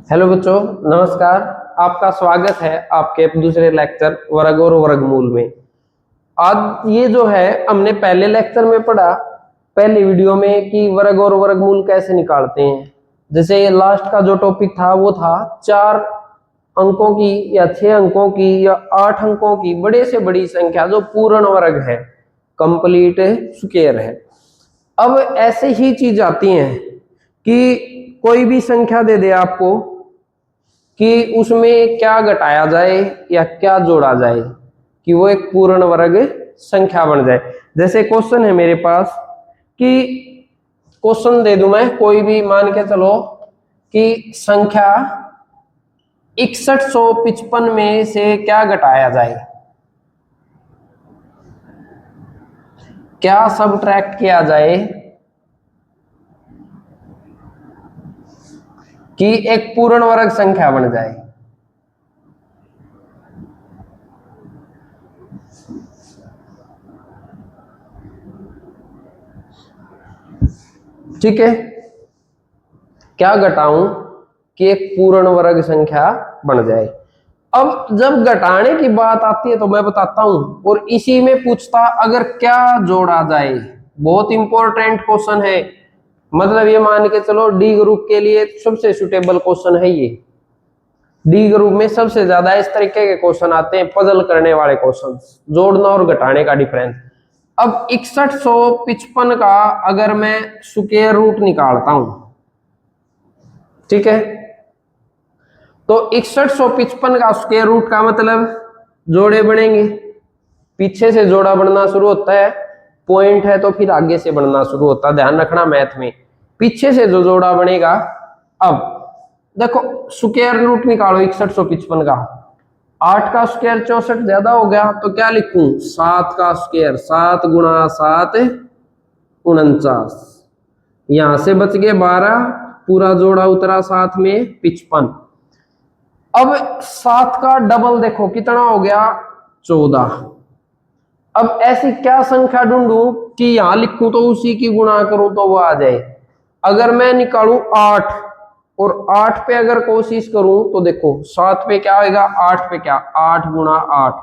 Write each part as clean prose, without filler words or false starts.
Hello बच्चों, नमस्कार। आपका स्वागत है आपके दूसरे लेक्चर वर्ग और वर्गमूल में। आज ये जो है हमने पहले लेक्चर में पढ़ा, पहली वीडियो में, कि वर्ग और वर्गमूल कैसे निकालते हैं। जैसे लास्ट का जो टॉपिक था वो था 4 अंकों की या 6 अंकों की या 8 अंकों की बड़े से बड़ी संख्या जो पूर्ण वर्ग है, कंप्लीट स्क्वायर है। अब ऐसे ही चीज आती है कि कोई भी संख्या दे दे आपको कि उसमें क्या घटाया जाए या क्या जोड़ा जाए कि वो एक पूर्ण वर्ग संख्या बन जाए। जैसे क्वेश्चन है मेरे पास कि क्वेश्चन दे दूं मैं कोई भी, मान के चलो कि संख्या 6155 में से क्या घटाया जाए, क्या सबट्रैक्ट किया जाए कि एक पूर्ण वर्ग संख्या बन जाए। ठीक है, क्या घटाऊं कि एक पूर्ण वर्ग संख्या बन जाए। अब जब घटाने की बात आती है तो मैं बताता हूं, और इसी में पूछता अगर क्या जोड़ा जाए। बहुत इंपॉर्टेंट क्वेश्चन है, मतलब ये मान के चलो डी ग्रुप के लिए सबसे सुटेबल क्वेश्चन है ये। डी ग्रुप में सबसे ज्यादा इस तरीके के क्वेश्चन आते हैं, पजल करने वाले क्वेश्चन, जोड़ना और घटाने का डिफरेंस। अब 6155 का अगर मैं स्क्वायर रूट निकालता हूं, ठीक है, तो 6155 का स्क्वायर रूट का मतलब जोड़े बनेंगे। पीछे से जोड़ा बनना शुरू होता है, पॉइंट है तो फिर आगे से बनना शुरू होता है, ध्यान रखना मैथ में, पीछे से जो जोड़ा बनेगा। अब देखो स्क्वायर रूट निकालो 6155 का, 8 का स्क्वायर 64 ज्यादा हो गया, तो क्या लिखूं 7 का स्क्वायर, 7 गुणा 7 49, यहां से बच गए 12, पूरा जोड़ा उतरा साथ में 55। अब 7 का डबल देखो कितना हो गया 14। अब ऐसी क्या संख्या ढूंढूं कि यहां लिखूं तो उसी की गुणा करूं तो वो आ जाए। अगर मैं निकालूं 8 और 8 पे अगर कोशिश करूं तो देखो 7 पे क्या होगा, 8 पे क्या, 8 गुणा 8,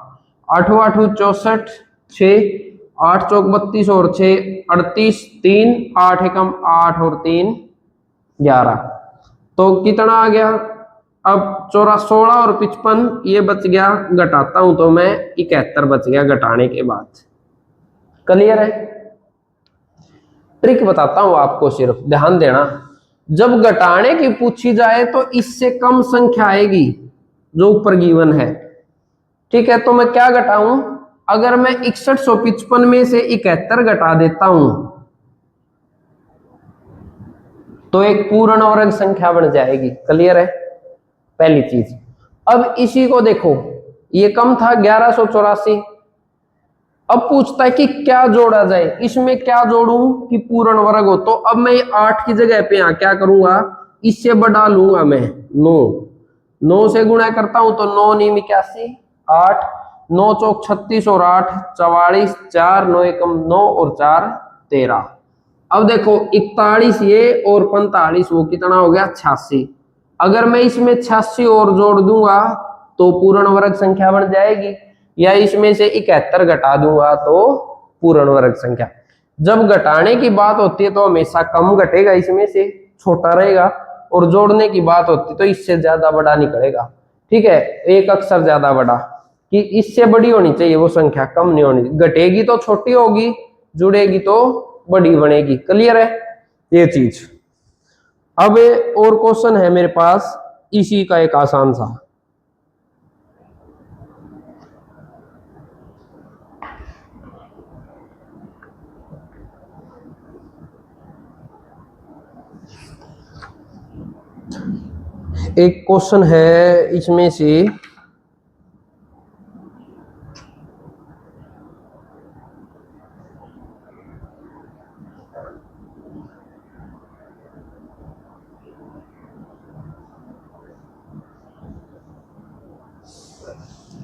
8 8 64, 6 8 चौक 32 और 6 38, 3 8 एकम 8 और 3 11, तो कितना आ गया। अब 16 और 55 ये बच गया, घटाता हूं तो मैं 71 बच गया घटाने के बाद। क्लियर है? ट्रिक बताता हूं आपको, सिर्फ ध्यान देना। जब घटाने की पूछी जाए तो इससे कम संख्या आएगी जो ऊपर गिवन है, ठीक है, तो मैं क्या घटाऊं, अगर मैं 6155 में से 71 घटा देता हूं तो एक पूर्ण वर्ग संख्या बन जाएगी। क्लियर है? पहली चीज। अब इसी को देखो, ये कम था 1184, अब पूछता है कि क्या जोड़ा जाए, इसमें क्या जोड़ूं कि पूर्ण वर्ग हो। तो अब मैं 8 की जगह पे यहां क्या करूंगा, इससे बढ़ा लूंगा मैं 9, 9 से गुणा करता हूं तो 9 9 81, 8 9 चौक 36 और 8 44, 4 9 एकम 9 और 4 13। अब देखो 41 ये और 45 वो कितना हो गया 86। अगर मैं इसमें 86 और जोड़ दूंगा तो पूर्ण वर्ग संख्या बन जाएगी, या इसमें से 71 घटा दूंगा तो पूर्ण वर्ग संख्या। जब घटाने की बात होती है तो हमेशा कम घटेगा, इसमें से छोटा रहेगा, और जोड़ने की बात होती है तो इससे ज्यादा बड़ा निकलेगा। ठीक है, एक अक्षर ज्यादा बड़ा, कि इससे बड़ी होनी चाहिए वो संख्या, कम नहीं होनी, घटेगी तो छोटी होगी, जुड़ेगी तो बड़ी बनेगी। क्लियर है ये चीज? अब और क्वेश्चन है मेरे पास इसी का एक आसान सा। एक क्वेश्चन है इसमें से,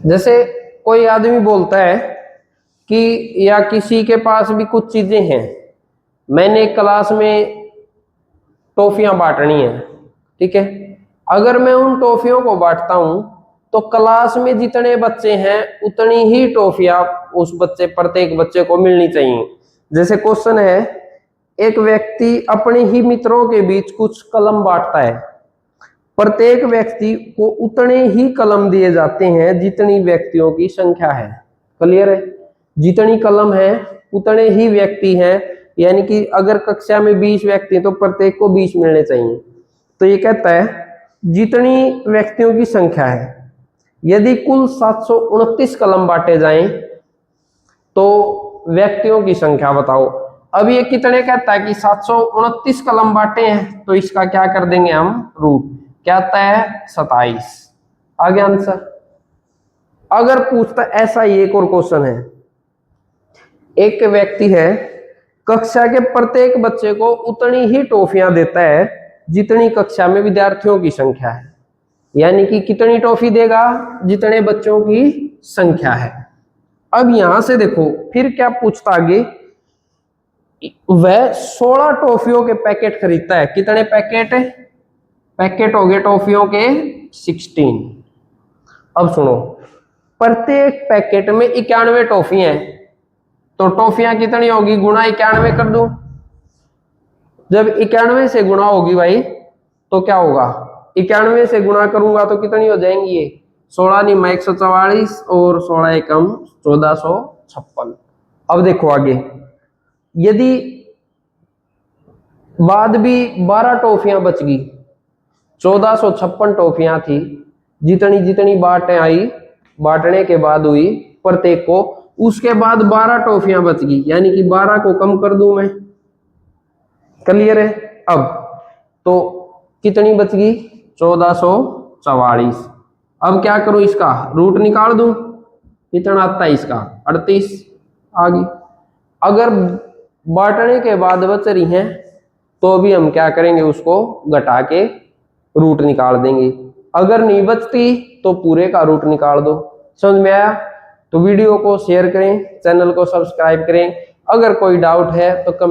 जैसे कोई आदमी बोलता है कि या किसी के पास भी कुछ चीजें हैं, मैंने क्लास में टॉफियां बांटनी है, ठीक है, अगर मैं उन टॉफियों को बांटता हूं तो क्लास में जितने बच्चे हैं उतनी ही टॉफियां उस बच्चे प्रत्येक बच्चे को मिलनी चाहिए। जैसे क्वेश्चन है, एक व्यक्ति अपने ही मित्रों के बीच कुछ कलम बांटता है, प्रत्येक व्यक्ति को उतने ही कलम दिए जाते हैं जितनी व्यक्तियों की संख्या है। क्लियर है? जितनी कलम है उतने ही व्यक्ति हैं, यानी कि अगर कक्षा में 20 व्यक्ति हैं तो प्रत्येक को 20 मिलने चाहिए। तो ये कहता है जितनी व्यक्तियों की संख्या है, यदि कुल 729 कलम बांटे जाएं तो व्यक्तियों की संख्या बताओ। अब ये कितने कहता है कि 729 कलम बांटे हैं, तो इसका क्या कर देंगे हम, रूट। क्या आता है, 27। आगे आंसर। अगर पूछता ऐसा ही एक और क्वेश्चन है, एक व्यक्ति है कक्षा के प्रत्येक बच्चे को उतनी ही टॉफियां देता है जितनी कक्षा में विद्यार्थियों की संख्या है, यानी कि कितनी टॉफी देगा, जितने बच्चों की संख्या है। अब यहां से देखो फिर क्या पूछता आगे, वह 16 टॉफियों के पैकेट खरीदता है। कितने पैकेट? पैकेट हो गए टॉफियों के 16। अब सुनो, प्रत्येक पैकेट में 91 टॉफी हैं, तो टॉफियां कितनी होगी, गुणा 91 कर दूं। जब 91 से गुणा होगी भाई तो क्या होगा, 91 से गुणा करूंगा तो कितनी हो जाएंगी ये, 16 नहीं 144 और 16 एकम 1456। अब देखो आगे, यदि बाद भी 12 टॉफियां बच गई, 1456 टॉफियां थी, जितनी जितनी बांटे आई बांटने के बाद हुई प्रत्येक को, उसके बाद 12 टॉफियां बच गई, यानी कि 12 को कम कर दूं मैं। क्लियर है? अब तो कितनी बच गई, 1444। अब क्या करूं, इसका रूट निकाल दूं। कितना आता है इसका, 38 आ गई। अगर बांटने के बाद बच रही हैं तो भी हम क्या करेंगे, उसको घटा के रूट निकाल देंगे। अगर नहीं बचती तो पूरे का रूट निकाल दो। समझ में आया? तो वीडियो को शेयर करें, चैनल को सब्सक्राइब करें। अगर कोई डाउट है तो कमेंट